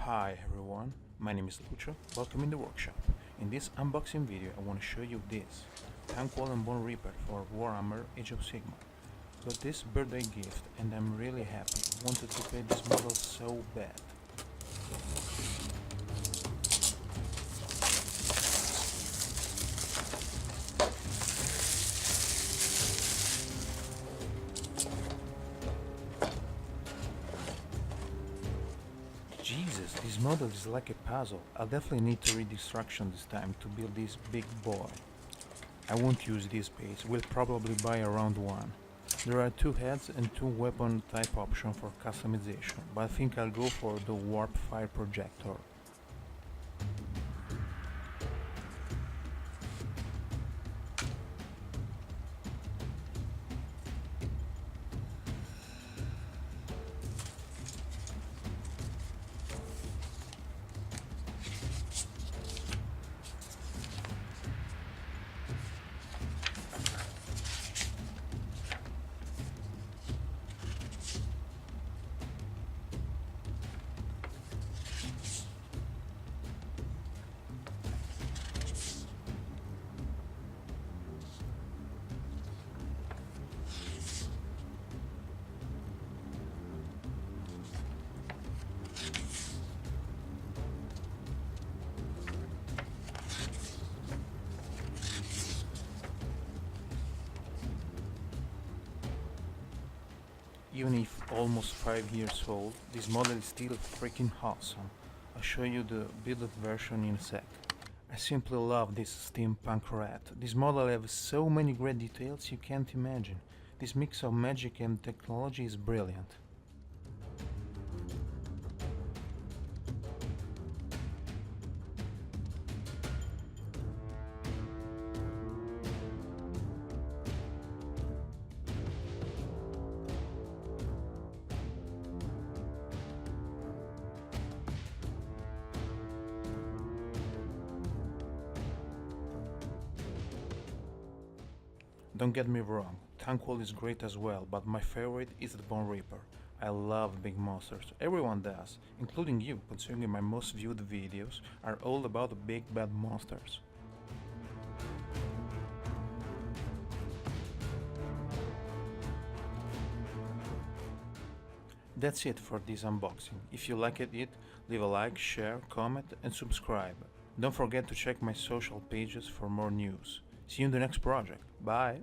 Hi everyone, my name is Lucio, welcome in the workshop. In this unboxing video I want to show you this Thanquol and Boneripper for Warhammer Age of Sigmar. Got this birthday gift and I'm really happy, wanted to play this model so bad. Jesus, this model is like a puzzle. I'll definitely need to read the instruction this time to build this big boy. I won't use this base, we'll probably buy around one. There are two heads and two weapon type options for customization, but I think I'll go for the warp fire projector. Even if almost 5 years old, this model is still freaking awesome. I'll show you the build version in a sec. I simply love this steampunk rat. This model has so many great details you can't imagine. This mix of magic and technology is brilliant. Don't get me wrong, Thanquol is great as well, but my favorite is the Boneripper. I love big monsters, everyone does, including you, considering my most viewed videos are all about the big bad monsters. That's it for this unboxing. If you liked it, leave a like, share, comment and subscribe. Don't forget to check my social pages for more news. See you in the next project. Bye!